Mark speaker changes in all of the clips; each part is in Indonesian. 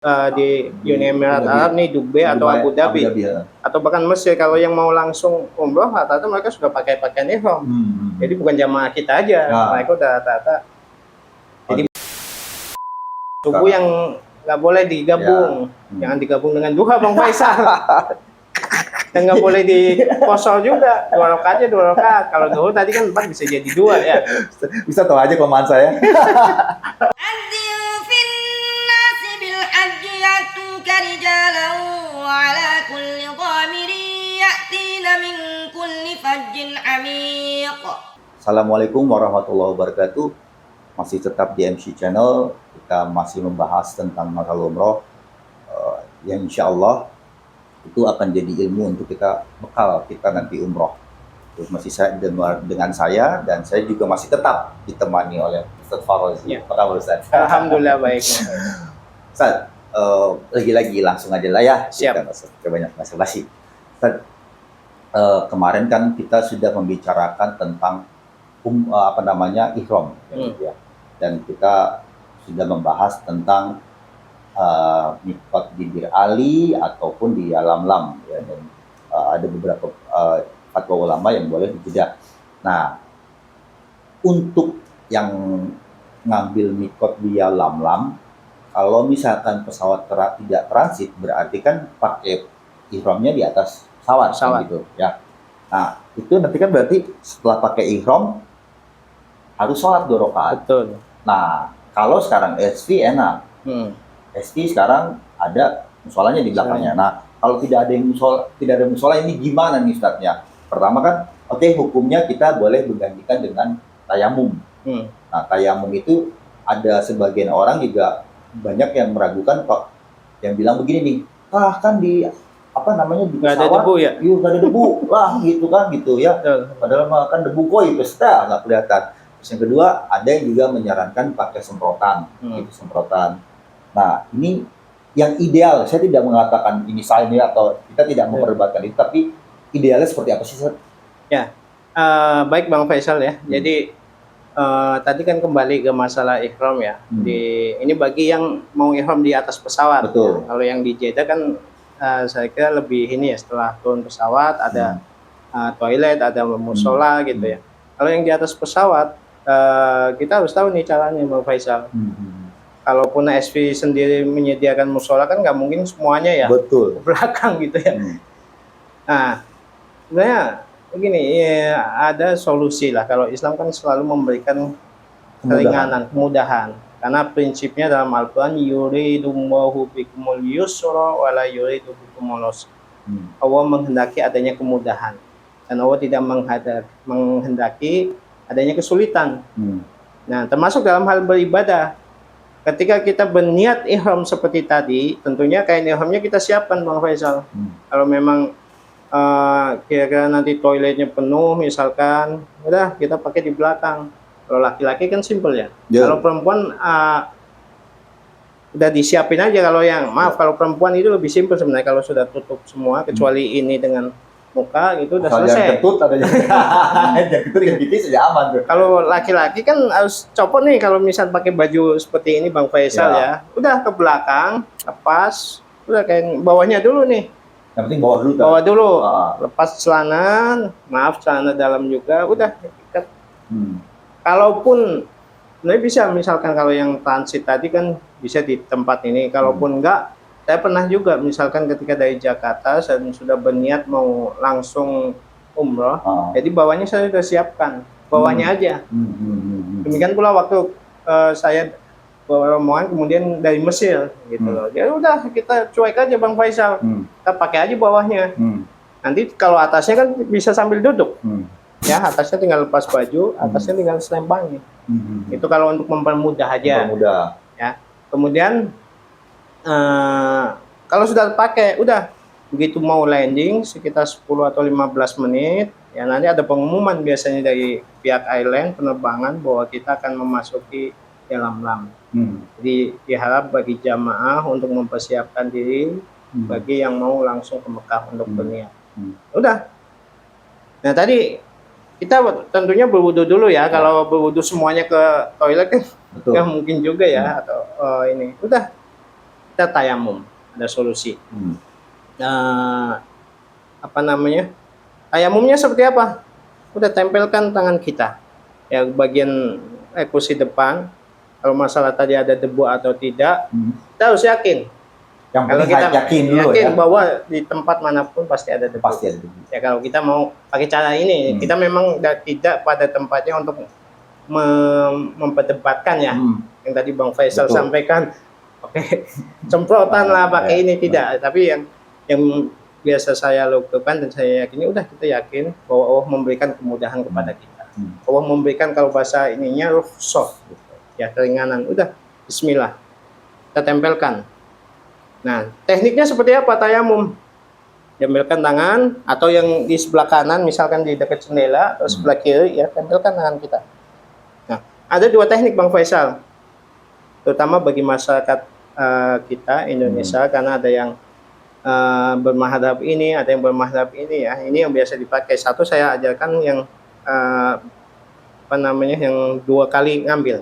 Speaker 1: di Uni Emirat Arab nih, Dubai atau Abu Dhabi,
Speaker 2: ya.
Speaker 1: atau bahkan Mesir. Kalau yang mau langsung umroh, rata-rata mereka sudah pakai pakaian ihram. Jadi bukan jamaah kita aja, mereka udah rata-rata. Jadi subuh yang nggak boleh digabung, jangan digabung dengan duha Bang Faisal. Dan nggak boleh di kosor juga, 2 rakaat aja 2 rakaat. Kalau dulu tadi kan 4 bisa jadi 2 ya.
Speaker 2: Bisa tahu aja kelemahan saya. Assalamualaikum warahmatullahi wabarakatuh. Masih tetap di MC Channel, kita masih membahas tentang masalah umroh yang insya Allah itu akan jadi ilmu untuk kita bekal kita nanti umroh. Terus masih saya dengan saya, dan saya juga masih tetap ditemani oleh Ustaz Farozi.
Speaker 1: Ya.
Speaker 2: Apa kabar Ustaz?
Speaker 1: Alhamdulillah baik.
Speaker 2: Ustaz, lagi-lagi langsung aja lah ya.
Speaker 1: Siap.
Speaker 2: Kita banyak basa-basi. Ustaz, kemarin kan kita sudah membicarakan tentang ihram, ya. Dan kita sudah membahas tentang mikot di Bir Ali ataupun di Yalamlam, ya. Dan ada beberapa fatwa ulama yang boleh di Jeddah. Nah, untuk yang ngambil mikot di Yalamlam, kalau misalkan pesawat tidak transit, berarti kan pakai ihramnya di atas pesawat. Gitu ya. Nah, itu nanti kan berarti setelah pakai ihram harus sholat 2 rakaat.
Speaker 1: Betul.
Speaker 2: Nah, kalau sekarang SV enak. SV sekarang ada musholanya di belakangnya. Nah, kalau tidak ada musola ini gimana nih Ustaznya? Pertama kan, hukumnya kita boleh menggantikan dengan tayamum. Nah, tayamum itu ada sebagian orang juga banyak yang meragukan kok, yang bilang begini nih, kan di di pesawat,
Speaker 1: nggak ada debu ya?
Speaker 2: Iya, nggak ada debu lah gitu ya. Padahal kan debu koi pesta nggak kelihatan. Terus yang kedua, ada yang juga menyarankan pakai semprotan, semprotan. Nah, ini yang ideal. Saya tidak mengatakan ini salah atau kita tidak memperdebatkan itu, tapi idealnya seperti apa sih, Ustaz?
Speaker 1: Ya, baik Bang Faisal ya. Jadi tadi kan kembali ke masalah ihram ya. Ini bagi yang mau ihram di atas pesawat.
Speaker 2: Betul.
Speaker 1: Kalau yang di Jeddah kan saya kira lebih ini ya, setelah turun pesawat ada toilet, ada musola gitu ya. Kalau yang di atas pesawat, kita harus tahu nih caranya Bang Faisal. Kalaupun SV sendiri menyediakan musola kan nggak mungkin semuanya ya.
Speaker 2: Betul.
Speaker 1: Ke belakang gitu ya. Nah, sebenarnya begini, ya, ada solusi lah. Kalau Islam kan selalu memberikan keringanan, kemudahan. Karena prinsipnya dalam Al-Quran, yuridullahu bikumul yusra wala yuridu bikumul usra. Allah menghendaki adanya kemudahan, dan Allah tidak menghendaki adanya kesulitan. Nah, termasuk dalam hal beribadah. Ketika kita berniat ihram seperti tadi, tentunya kain ihramnya kita siapkan Bang Faisal. Kalau memang kira-kira nanti toiletnya penuh misalkan, udah kita pakai di belakang. Kalau laki-laki kan simple ya. Kalau perempuan udah disiapin aja. Kalau kalau perempuan itu lebih simple sebenarnya, kalau sudah tutup semua kecuali ini dengan muka itu udah selesai.
Speaker 2: Yang ketut yang tipis aja aman tuh.
Speaker 1: Kalau laki-laki kan harus copot nih, kalau misal pakai baju seperti ini Bang Faisal ya. Udah ke belakang, lepas, udah kayak bawahnya dulu nih.
Speaker 2: Yang penting bawah dulu.
Speaker 1: Bawah dulu. Lepas celana, celana dalam juga, udah ikat. Kalaupun sebenarnya bisa, misalkan kalau yang transit tadi kan bisa di tempat ini. Kalaupun enggak, saya pernah juga misalkan ketika dari Jakarta saya sudah berniat mau langsung umroh, jadi bawahnya saya sudah siapkan, bawahnya aja. Demikian pula waktu saya bawa rombongan kemudian dari Mesir gitu loh. Ya udah kita cuek aja Bang Faisal, kita pakai aja bawahnya. Nanti kalau atasnya kan bisa sambil duduk. Ya, atasnya tinggal lepas baju, atasnya tinggal selembangi. Itu kalau untuk mempermudah aja. Ya. Kemudian kalau sudah pakai, udah begitu mau landing sekitar 10 atau 15 menit, ya nanti ada pengumuman biasanya dari pihak airline penerbangan bahwa kita akan memasuki Yalamlam. Jadi diharap bagi jamaah untuk mempersiapkan diri bagi yang mau langsung ke Mekah untuk berniat. Udah. Nah tadi kita tentunya berwudu dulu ya. Kalau berwudu semuanya ke toilet kan nggak mungkin juga ya. Atau ini udah kita kita tayamum, ada solusi. Apa namanya? Tayamumnya seperti apa? Udah tempelkan tangan kita, ya bagian kursi depan. Kalau masalah tadi ada debu atau tidak, kita harus yakin.
Speaker 2: Yang
Speaker 1: Kalau
Speaker 2: penting
Speaker 1: kita
Speaker 2: yakin dulu
Speaker 1: yakin
Speaker 2: ya.
Speaker 1: bahwa di tempat manapun pasti ada debu.
Speaker 2: Pasti ada debu.
Speaker 1: Ya kalau kita mau pakai cara ini, kita memang tidak pada tempatnya untuk memperdebatkan ya. Yang tadi Bang Faisal sampaikan, oke, semprotan lah pakai ini tidak. Tapi yang biasa saya lakukan dan saya yakini, udah kita yakin bahwa Allah memberikan kemudahan kepada kita. Allah memberikan, kalau bahasa ininya rukhsah, ya keringanan. Udah, bismillah, kita tempelkan. Nah, tekniknya seperti apa tayamum? Tempelkan tangan, atau yang di sebelah kanan, misalkan di dekat jendela, atau sebelah kiri, ya tempelkan tangan kita. Nah, ada dua teknik Bang Faisal, terutama bagi masyarakat kita Indonesia, karena ada yang bermadhab ini, ada yang bermadhab ini ya. Ini yang biasa dipakai. Satu saya ajarkan yang apa namanya, yang 2 kali ngambil,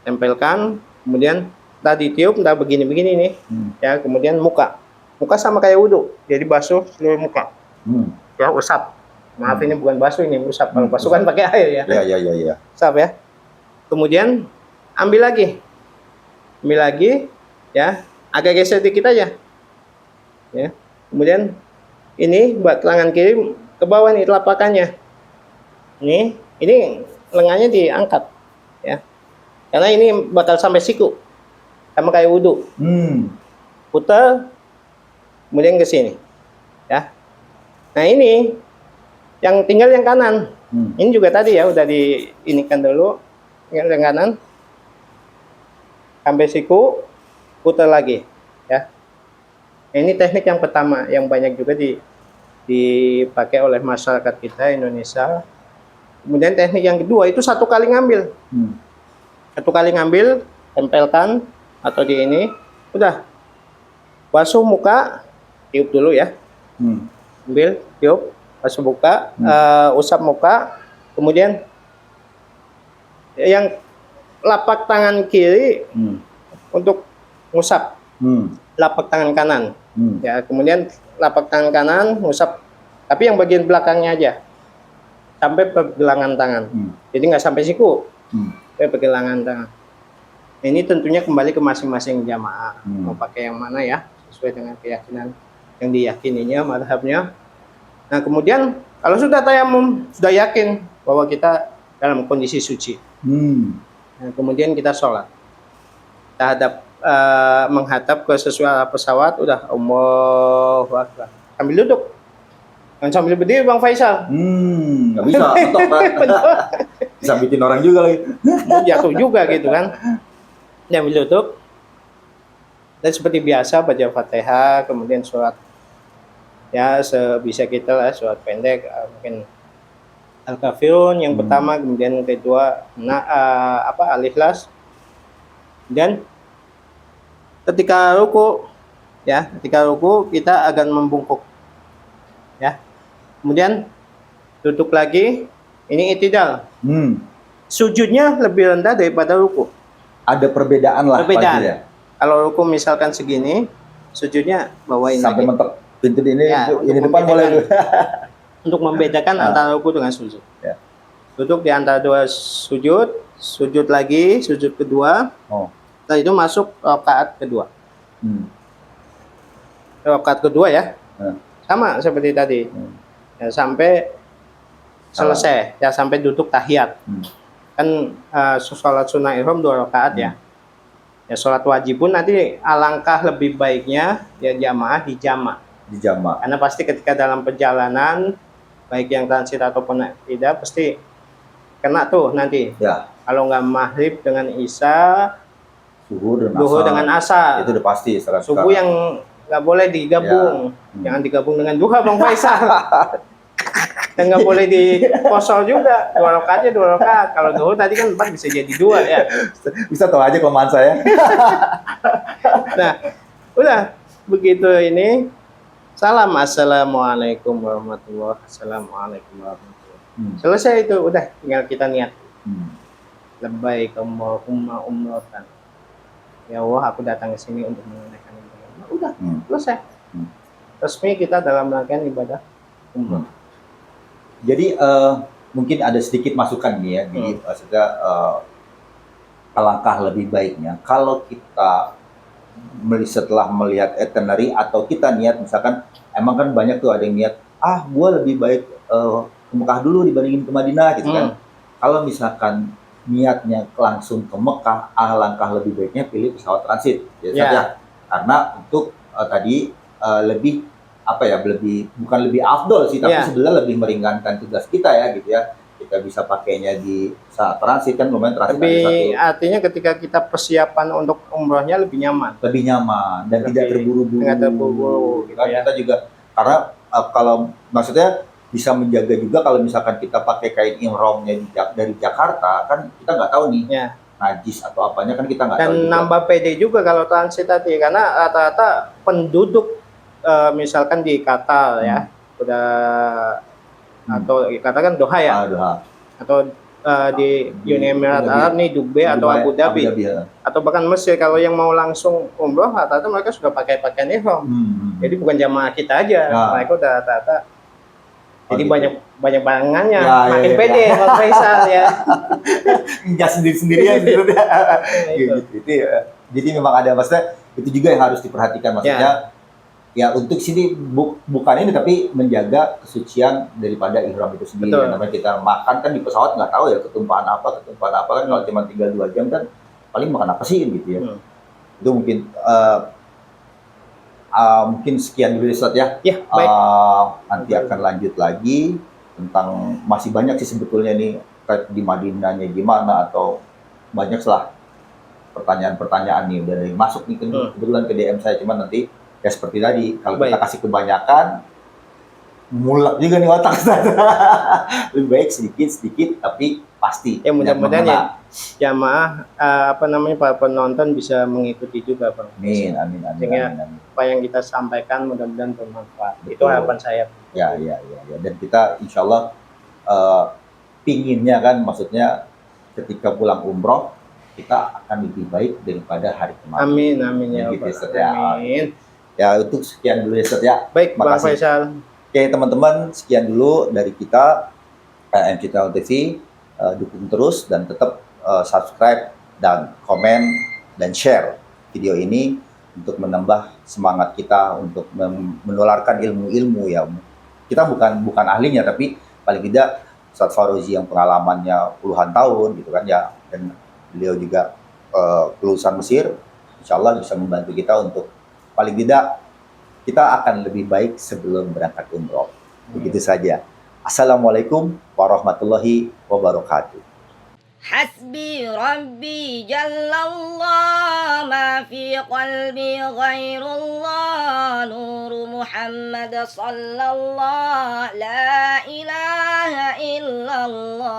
Speaker 1: tempelkan, kemudian tadi tiup, entah begini-begini nih, ya. Kemudian muka sama kayak wudhu, jadi basuh seluruh muka, ya, usap. Maaf, ini bukan basuh, ini usap. Kalau basuh kan pakai air ya.
Speaker 2: Ya.
Speaker 1: Usap ya. Kemudian ambil lagi, ya, agak geser dikit aja. Ya, kemudian ini buat lengan kiri ke bawah nih telapakannya. Ini lengannya diangkat, ya, karena ini bakal sampai siku, sama kayak wudhu. Putar, kemudian ke sini, ya. Nah ini yang tinggal yang kanan. Ini juga tadi ya udah diinikan dulu, yang kanan sampai siku, putar lagi, ya. Ini teknik yang pertama yang banyak juga dipakai oleh masyarakat kita Indonesia. Kemudian teknik yang kedua itu 1 kali ngambil. 1 kali ngambil, tempelkan atau di ini, udah basuh muka, tiup dulu ya. Ambil, tiup, basuh muka, usap muka, kemudian yang lapak tangan kiri untuk ngusap lapak tangan kanan. Ya, kemudian lapak tangan kanan ngusap, tapi yang bagian belakangnya aja, sampai pergelangan tangan. Jadi nggak sampai siku, sampai pergelangan tangan. Ini tentunya kembali ke masing-masing jamaah, mau pakai yang mana ya, sesuai dengan keyakinan yang diyakininya, madhabnya. Nah kemudian kalau sudah tayamum, sudah yakin bahwa kita dalam kondisi suci, nah, kemudian kita sholat, kita menghadap ke sesuai pesawat, udah Allahu Akbar, sambil duduk, jangan sambil berdiri Bang Faisal.
Speaker 2: Nggak bisa, betok kan. Bisa bikin orang juga lagi.
Speaker 1: Jatuh juga gitu kan. Sambil duduk, dan seperti biasa baca Fatihah, kemudian surat, ya sebisa kita lah, surat pendek, mungkin Al-Kafirun yang pertama, kemudian yang kedua Al-Ikhlas. Dan ketika ruku, ya, kita akan membungkuk, ya. Kemudian duduk lagi, ini i'tidal. Sujudnya lebih rendah daripada ruku.
Speaker 2: Ada perbedaan lah.
Speaker 1: Perbedaan. Kalau ruku misalkan segini, sujudnya bawain
Speaker 2: sampai
Speaker 1: lagi.
Speaker 2: mentok pintu ini,
Speaker 1: ya,
Speaker 2: ini depan boleh.
Speaker 1: Untuk membedakan antara ruku dengan sujud.
Speaker 2: Ya.
Speaker 1: Duduk di antara 2 sujud lagi, sujud kedua. Setelah itu masuk rakaat kedua. Rakaat kedua ya, sama seperti tadi, ya, sampai selesai, ya, sampai duduk tahiyat. Kan sholat sunnah ihram 2 rakaat ya. Ya, sholat wajib pun nanti alangkah lebih baiknya ya jamaah di jamak. Karena pasti ketika dalam perjalanan, baik yang transit ataupun tidak, pasti kena tuh nanti. Ya. Kalau nggak maghrib dengan isya, zuhur dengan asar.
Speaker 2: Itu udah pasti.
Speaker 1: Subuh yang nggak boleh digabung. Ya. Jangan digabung dengan duha Bang Faisal. Dan nggak boleh dikosor juga. 2 rakaatnya 2 rakaat. Kalau zuhur tadi kan 4 bisa jadi 2 ya.
Speaker 2: Bisa tahu aja kelemahan saya.
Speaker 1: Nah, udah begitu ini. Salam, assalamualaikum warahmatullahi wabarakatuh. Assalamualaikum warahmatullahi wabarakatuh. Selesai itu, udah tinggal kita niat. Labbaik Allahumma umratan. ya Allah aku datang ke sini untuk menunaikan ibadah. Nah, udah selesai.
Speaker 2: Hmm.
Speaker 1: Resmi kita dalam rangkaian ibadah umroh.
Speaker 2: Jadi mungkin ada sedikit masukan nih ya, jadi maksudnya alangkah lebih baiknya kalau kita setelah melihat itinerary atau kita niat misalkan emang kan banyak tuh ada yang niat gue lebih baik ke Mekah dulu dibandingin ke Madinah gitu kan. Kalau misalkan niatnya langsung ke Mekah, alangkah lebih baiknya pilih pesawat transit ya. Karena untuk tadi lebih apa ya, lebih bukan lebih afdol sih, tapi sebenarnya lebih meringankan tugas kita ya gitu ya. Kita bisa pakainya di saat transit kan, lumayan transit
Speaker 1: lebih
Speaker 2: ada satu.
Speaker 1: Artinya ketika kita persiapan untuk umrohnya lebih nyaman.
Speaker 2: Lebih nyaman dan tidak terburu-buru.
Speaker 1: Tidak terburu-buru gitu
Speaker 2: kan
Speaker 1: ya.
Speaker 2: Kita juga karena kalau maksudnya bisa menjaga juga kalau misalkan kita pakai kain ihramnya dari Jakarta kan kita nggak tahu nih najis atau apanya kan kita nggak tahu.
Speaker 1: Dan nambah pede juga kalau transit tadi karena rata-rata penduduk misalkan di Qatar ya udah atau katakan Doha ya, atau di Uni Emirat Arab nih Dubai atau Abu Dhabi atau bahkan Mesir, kalau yang mau langsung umroh rata-rata mereka sudah pakai pakaian ihram. Jadi bukan jamaah kita aja, mereka udah rata-rata. Jadi banyak barengannya, makin pede Bang Faisal ya.
Speaker 2: Enggak sendiri-sendirian gitu. Gitu ya. Jadi memang ada maksudnya itu juga yang harus diperhatikan maksudnya. Ya untuk sini bukan ini tapi menjaga kesucian daripada ihram itu sendiri. Namanya kita makan kan di pesawat nggak tahu ya ketumpahan apa kan kalau cuma tinggal 2 jam kan paling makan apa sih gitu ya. Itu mungkin mungkin sekian dulu Ustaz ya.
Speaker 1: Baik.
Speaker 2: Nanti akan lanjut lagi tentang masih banyak sih sebetulnya nih di Madinahnya gimana atau banyak lah pertanyaan-pertanyaan nih dari masuk nih kebetulan ke DM saya, cuman nanti ya seperti tadi kalau kita kasih kebanyakan mulak juga nih otak. Lebih baik sedikit tapi pasti.
Speaker 1: Ya mudah-mudahan ya jamaah para penonton bisa mengikuti juga Bang.
Speaker 2: Amin.
Speaker 1: Sehingga apa yang kita sampaikan mudah-mudahan bermanfaat. Itu harapan saya.
Speaker 2: Ya. Dan kita insya Allah pinginnya kan maksudnya ketika pulang umroh kita akan lebih baik daripada hari kemarin.
Speaker 1: Amin ya
Speaker 2: gitu,
Speaker 1: Amin.
Speaker 2: Ya untuk sekian dulu ya Ustaz ya.
Speaker 1: Baik Bang Faisal.
Speaker 2: Oke teman-teman, sekian dulu dari kita MC Channel TV. Dukung terus dan tetap subscribe dan komen dan share video ini untuk menambah semangat kita untuk menularkan ilmu-ilmu ya. Kita bukan ahlinya tapi paling tidak Ustaz Farozi yang pengalamannya puluhan tahun gitu kan ya, dan beliau juga lulusan Mesir, insya Allah bisa membantu kita untuk paling tidak kita akan lebih baik sebelum berangkat umroh. Begitu saja. Assalamualaikum warahmatullahi wabarakatuh.
Speaker 3: Hasbi Rabbi Jallallah, ma fi qalbi ghairullah, Nur Muhammad sallallahu, la ilaha illallah.